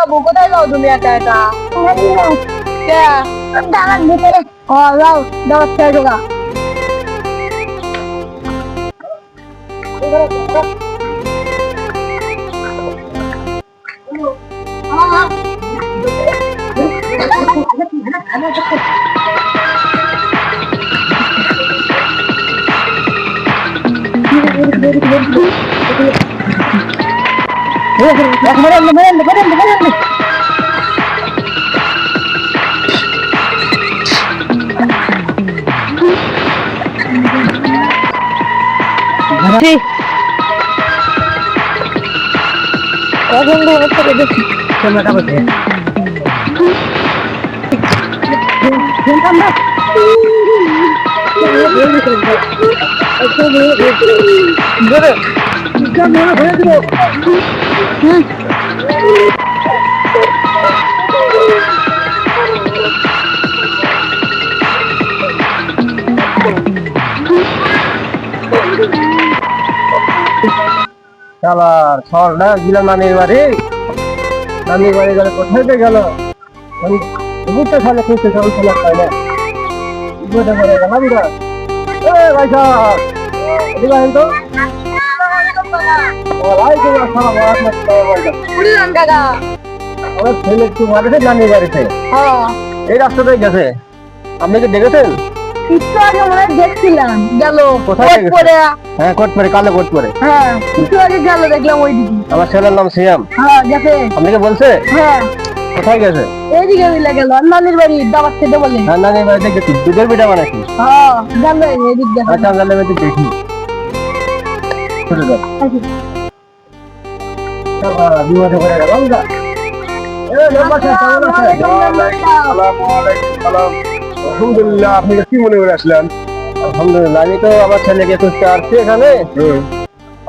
যাবো? কোথায় যাও তুমি একা একা? কে? দাঁড়ান ভিতরে। ও যাও, দাওয়াত খেয়ে যোগা। শালার ছলটা গেলাম নানির বাড়ি গেলে কোথায় গেল বুঝতে সালে খুঁজতে চল চলা পাই না বুঝতে পারে গেলাম না ভাই সাহেব দিবেন তো আমার ছেলে একটু বাড়িতে নানির বাড়িতে এই রাস্তাটাই গেছে আপনি কি দেখেছেন? একটু আগে মনে হয় দেখছিলাম গেল কোথায় কোট পরে। হ্যাঁ কোট পরে কালো কোট পরে হ্যাঁ একটু আগে গেল দেখলাম ওই দিকে। আমার ছেলের নাম সিয়াম। হ্যাঁ গেছে। আপনাকে বলছে? হ্যাঁ কোথায় গেছে? এইদিকে মিলে গেল নানির বাড়ি দাওয়াত খেতে বলে। হ্যাঁ নানির বাড়িতে গেছি দুধের পিঠা বানাইছি। হ্যাঁ জানলে এদিক দেখো। আচ্ছা জানলে আমি দেখি বিমানে করে গেলাম না আলহামদুলিল্লাহ। আপনি কি মনে করে আসলেন? আলহামদুলিল্লাহ আমি তো আমার ছেলেকে খুঁজতে আসছি এখানে।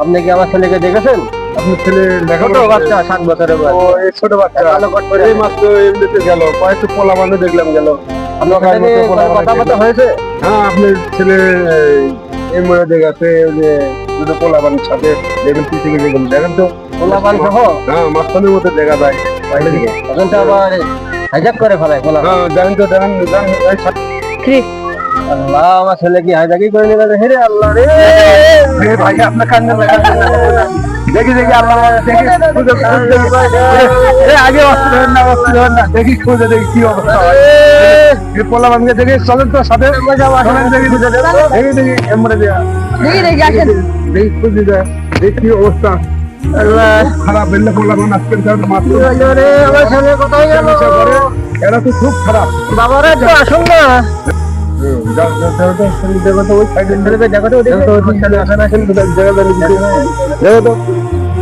আপনি কি আমার ছেলেকে দেখেছেন? আপনার ছেলে ছোট বাচ্চা 7 বছরের বয়স। ও এই ছোট বাচ্চা কালো কোট পরে এই মাত্র এমনিতে গেল কয়েকটা পোলা মানে দেখলাম গেল। আপনার সাথে কথাবার্তা হয়েছে? হ্যাঁ আপনার ছেলে এই মনে দেখে যে দুটো পোলা বানের সাথে দেখেন পিছিয়ে দেখেন দেখেন তো পোলাপান সহ? হ্যাঁ মাঝখানের মধ্যে দেখা যায়। এখন তো আবার হাইজাক করে ফেলায় পোলাপান। হ্যাঁ দেখেন তো দেখেন আল্লাহ আমার ছেলে কি হাইজাকি করে নিয়ে গেছে? হেরে আল্লাহ রে ভাই আপনার কান্না লাগাচ্ছেন না দেখি দেখি আল্লাহ দেখি আগে অস্ত্র হন না দেখি খুঁজে দেখি কি অবস্থা হয়। পোলা বানকে দেখি চলেন তো সাথে দেখি দেখি দেখি এমরে দেয়া দেখি আসেন। দেখি খুঁজে যায় দেখি কি অবস্থা। আল্লাহ খারাপ বেললে পোলা বান আজকের মাত্র রে আমার ছেলে কোথায় গেল? এরা তো খুব খারাপ। বাবারা একটু আসুন না।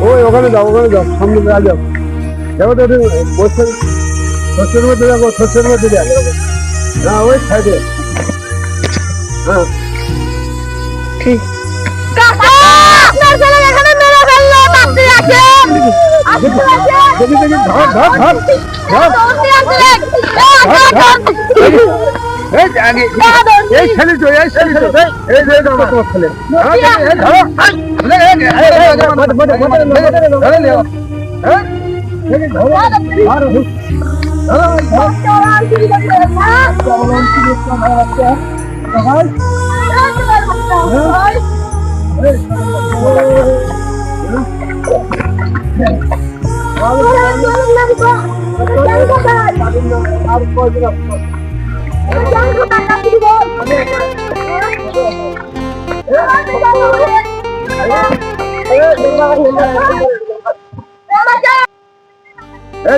ওই ওখানে যাও সামনে যাও দেখো তো শস্যের মধ্যে যাবো শস্যের মধ্যে যাও না ওই সাইডে। হ্যাঁ ঠিক আপনার ছেলে এখানে মেরে ফেললো আপনি আসেন দেখি দেখি ধর ধর ধর এই ছেলে তো এই ছেলে তো এই যে তোমার ছেলে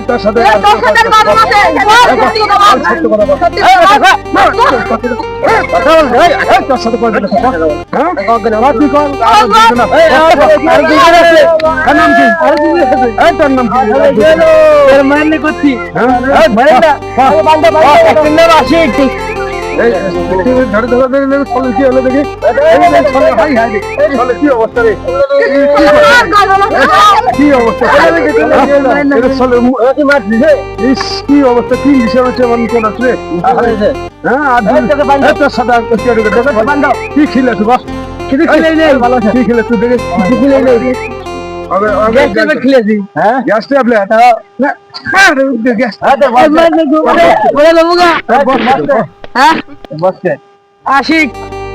তোর সাথে ধরে ধরে কি হলো দেখি কি অবস্থা রে কি অবস্থা কি অবস্থা কি বিষয় হচ্ছে কোন আছে কি খেলে তুই কি খেলে তুই দেখে গ্যাস ট্যাবলেট খেলেছি। হ্যাঁ গ্যাস ট্যাবলেট গ্যাস বলে দেবো গা। হ্যাঁ বসছে আশিক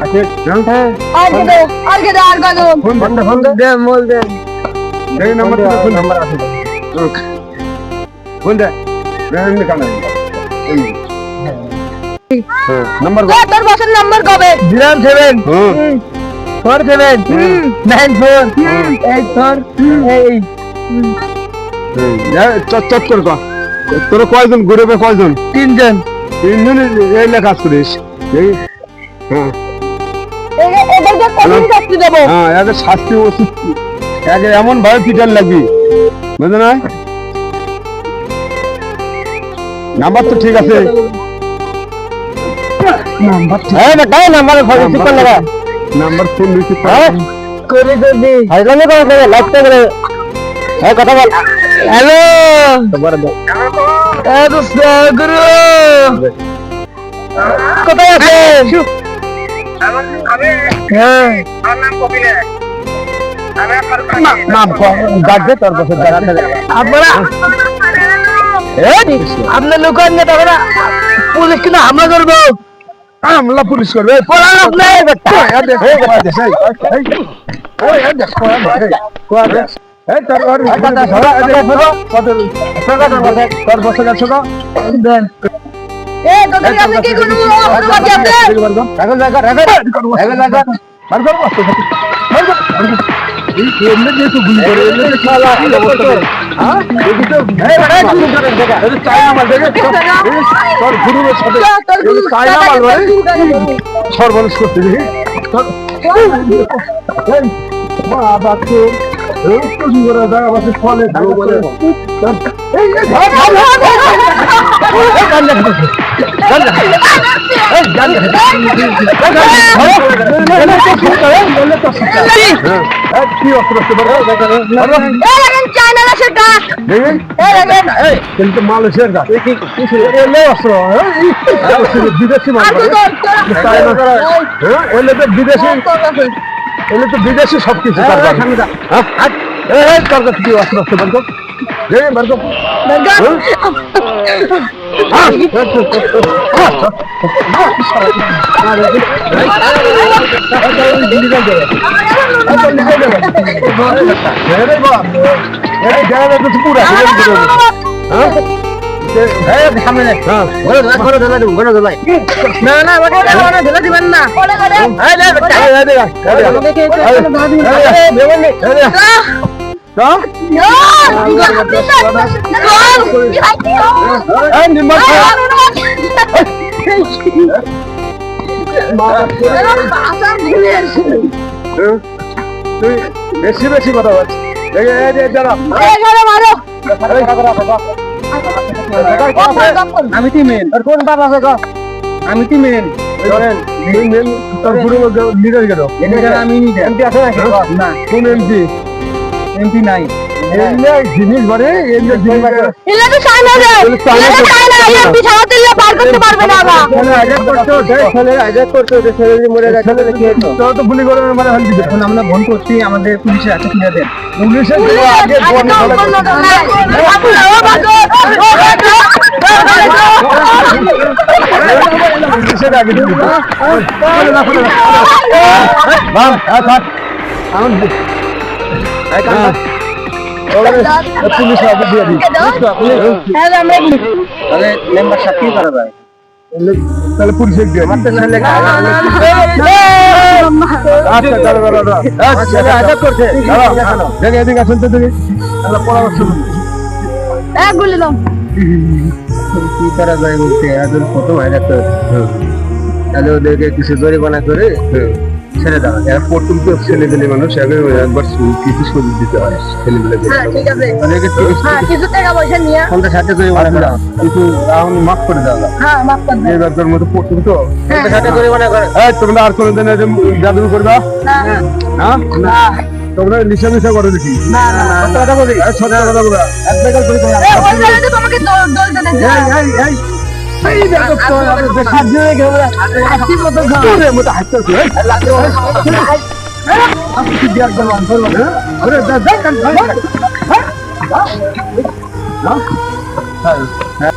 আছে হ্যাঁ আর কে দে আর কে দে আর কত ফোন বন্ধ ফোন দে মোল দে এই নাম্বার তো ফোন নাম্বার আছে ফোন দে রেন কানে নাম্বার এ তোর বসের নাম্বার কবে 07 47 94 84 চট করে কর তোর কয়জন গ্রুপে কয়জন 3 জন তিনজন এই লেখা কাজ করিস এই হ্যাঁ এদেরকে কতদিন শাস্তি দেবো হ্যাঁ এদের শাস্তি ওষুধ একে এমন ভাবে পিটার লাগবি বুঝলে না নাম্বার তো ঠিক আছে নাম্বার নাম্বার ফোন রিসিভ করে দে হাইলানে করে লাগতে করে এই কথা বল হ্যালো এ তো সাগর কোথায় আছেন হ্যাঁ নাম ডাকবে তোর বসে আপনারা আপনার লোকাল নেতা পুলিশ কিনা হামলা করবো হামলা পুলিশ করবে এ তোদের কাছে কি কোনো অপরাধী আছে সর্বনাশ করতে দেখি কি অস্ত্র চায়না সেটা কিন্তু মালয়েশিয়ার গাছ অস্ত্র বিদেশি মাল এলে তো বিদেশি এলে তো বিদেশি সবকিছু তোর কাছে কি অস্ত্র আসতে পারতো বেশি বেশি কথা বলছি আমি কি মেন আর কোন বাপ আছে আমি কি মেন তোর পুরো লিডার গেল আমি এমপি আছে নাকি না কোন এমপি এমপি নাই জিনিস ভরে এগুলো তো চায়না রে এগুলো চায়না এমপি ছাড়া দিলে বার করতে পারবে না বাবা তোরা তো গুলি করে মানে হল দিবে এখন আমরা ফোন করছি আমাদের পুলিশের হাতে তুলে দেন পুলিশের আগে ফোন পুলিশের আগে পুলিশ আগে দিয়ে দিই তাহলে মেম্বার সাথে করা যায় তাহলে পুলিশে দিয়ে আমাদের ছেলে আচ্ছা চলো আজাদ করছে দেখে এদিকে আসুন তো দেখি তাহলে পরামর্শ গুলি দাও কি করা যায় বলতে এখন কত ভাই রাখতে তাহলে ওদেরকে কিছু জরিমানা করে ছেড়ে দেওয়া যায় প্রথম তো ছেলেমেলে মানুষ একবার কিছু সবজি দিতে হয় ছেলেমেলে ঠিক আছে অনেকে 30 কিছু টাকা পয়সা নিয়ে 50-60 জরিমানা করে কিছু এখন মাফ করে দেওয়া যায় হ্যাঁ মাফ করে দাও এবার মতো প্রথম তো 50-60 জরিমানা করে তোমরা আর কোনোদিন জাদু করবা না হ্যাঁ তোমরা নিশা মিশা করো দেখি না না কথা বলি সত্যি কথা বলবা এক জায়গায় করে দাও এই বললে তো তোমাকে দল দেন এই দেখো তো সাহায্য হয়ে গেল কি মতো মতো হাসতে ওরে যা যা কান ভাই হ্যাঁ হ্যাঁ